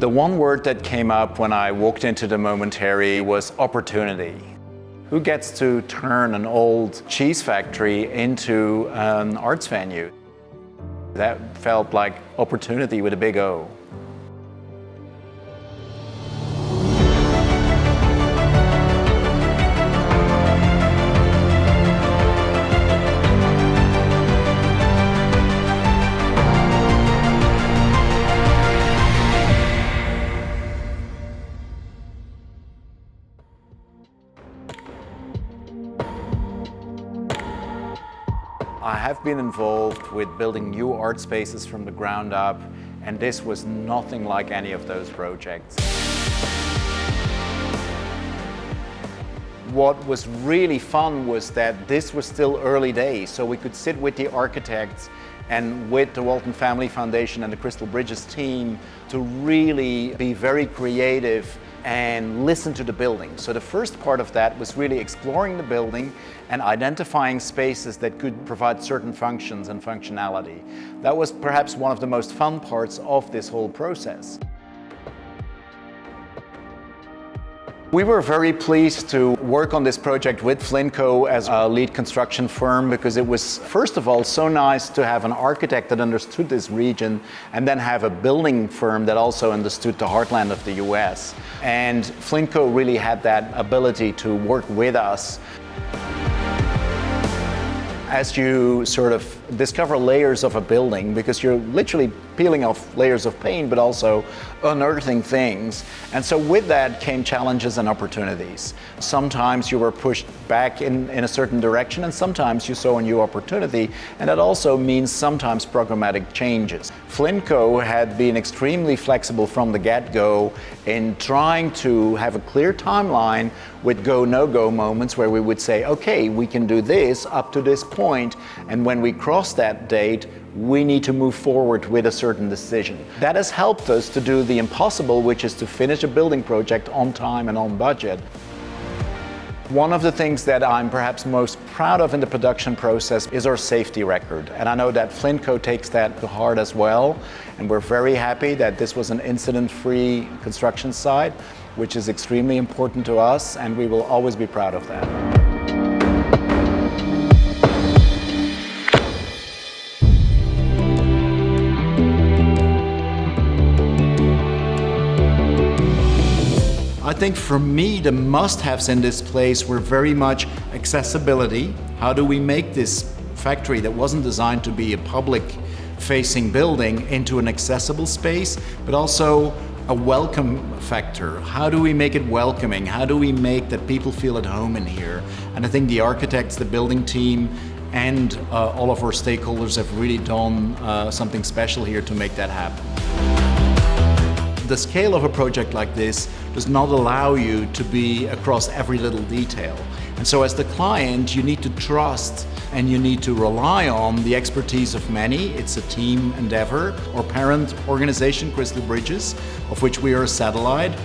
The one word that came up when I walked into the Momentary was opportunity. Who gets to turn an old cheese factory into an arts venue? That felt like opportunity with a big O. I have been involved with building new art spaces from the ground up, and this was nothing like any of those projects. What was really fun was that this was still early days, so we could sit with the architects and with the Walton Family Foundation and the Crystal Bridges team to really be very creative and listen to the building. So the first part of that was really exploring the building and identifying spaces that could provide certain functions and functionality. That was perhaps one of the most fun parts of this whole process. We were very pleased to work on this project with Flintco as a lead construction firm because it was, first of all, so nice to have an architect that understood this region and then have a building firm that also understood the heartland of the US. And Flintco really had that ability to work with us. As you sort of discover layers of a building, because you're literally peeling off layers of paint, but also unearthing things. And so with that came challenges and opportunities. Sometimes you were pushed back in a certain direction, and sometimes you saw a new opportunity. And that also means sometimes programmatic changes. Flintco had been extremely flexible from the get-go in trying to have a clear timeline with go, no-go moments where we would say, okay, we can do this up to this point, and when we cross that date, we need to move forward with a certain decision. That has helped us to do the impossible, which is to finish a building project on time and on budget. One of the things that I'm perhaps most proud of in the production process is our safety record. And I know that Flintco takes that to heart as well. And we're very happy that this was an incident-free construction site, which is extremely important to us, and we will always be proud of that. I think for me, the must-haves in this place were very much accessibility. How do we make this factory that wasn't designed to be a public-facing building into an accessible space, but also a welcome factor? How do we make it welcoming? How do we make that people feel at home in here? And I think the architects, the building team, and all of our stakeholders have really done something special here to make that happen. The scale of a project like this does not allow you to be across every little detail. And so as the client, you need to trust and you need to rely on the expertise of many. It's a team endeavor. Our parent organization, Crystal Bridges, of which we are a satellite,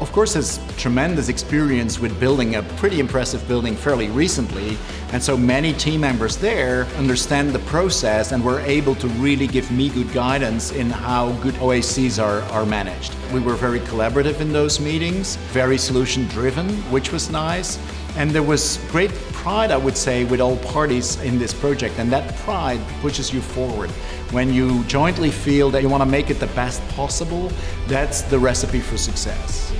of course has tremendous experience with building a pretty impressive building fairly recently. And so many team members there understand the process and were able to really give me good guidance in how good OACs are managed. We were very collaborative in those meetings, very solution driven, which was nice. And there was great pride, I would say, with all parties in this project. And that pride pushes you forward. When you jointly feel that you want to make it the best possible, that's the recipe for success.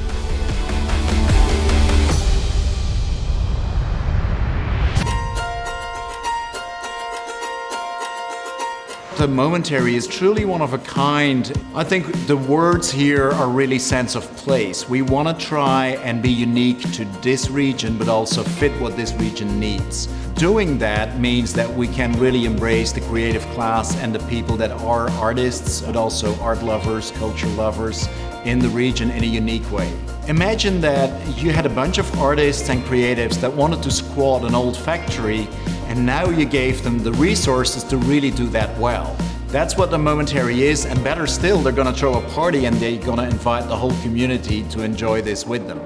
The Momentary is truly one of a kind. I think the words here are really sense of place. We want to try and be unique to this region, but also fit what this region needs. Doing that means that we can really embrace the creative class and the people that are artists, but also art lovers, culture lovers in the region in a unique way. Imagine that you had a bunch of artists and creatives that wanted to squat an old factory, and now you gave them the resources to really do that well. That's what the Momentary is, and better still, they're going to throw a party and they're going to invite the whole community to enjoy this with them.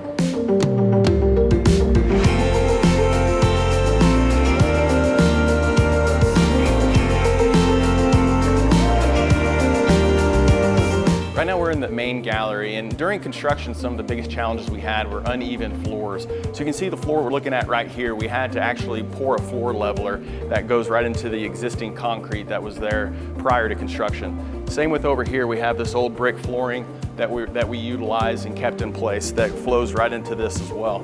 Right now we're in the main gallery, and during construction some of the biggest challenges we had were uneven floors. So you can see the floor we're looking at right here. We had to actually pour a floor leveler that goes right into the existing concrete that was there prior to construction. Same with over here, we have this old brick flooring that we utilized and kept in place that flows right into this as well.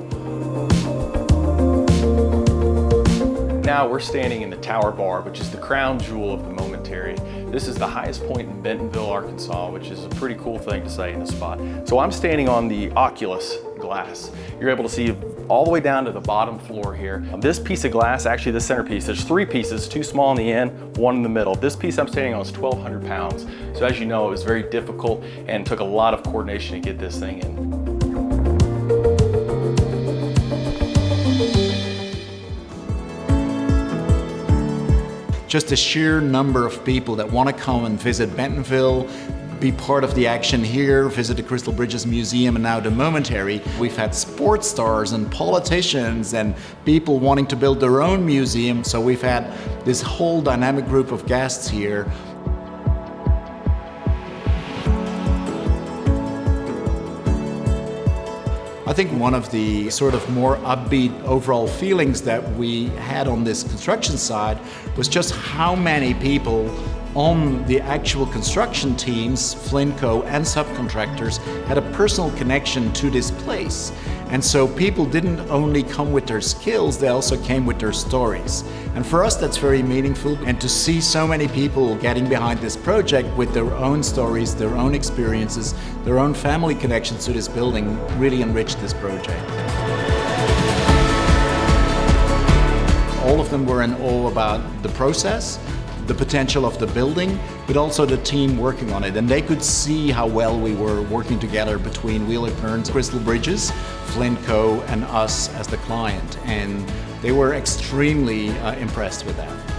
Now we're standing in the Tower Bar, which is the crown jewel of the Momentary. This is the highest point in Bentonville, Arkansas, which is a pretty cool thing to say in this spot. So I'm standing on the oculus glass. You're able to see all the way down to the bottom floor here. This piece of glass, actually the centerpiece, there's 3 pieces, 2 small on the end, 1 in the middle. This piece I'm standing on is 1,200 pounds. So as you know, it was very difficult and took a lot of coordination to get this thing in. Just the sheer number of people that want to come and visit Bentonville, be part of the action here, visit the Crystal Bridges Museum and now the Momentary. We've had sports stars and politicians and people wanting to build their own museum. So we've had this whole dynamic group of guests here. I think one of the sort of more upbeat overall feelings that we had on this construction side was just how many people on the actual construction teams, Flintco and subcontractors, had a personal connection to this place. And so people didn't only come with their skills, they also came with their stories. And for us that's very meaningful, and to see so many people getting behind this project with their own stories, their own experiences, their own family connections to this building really enriched this project. All of them were in awe about the process, the potential of the building, but also the team working on it. And they could see how well we were working together between Wheeler Kearns, Crystal Bridges, Flintco, and us as the client. And they were extremely impressed with that.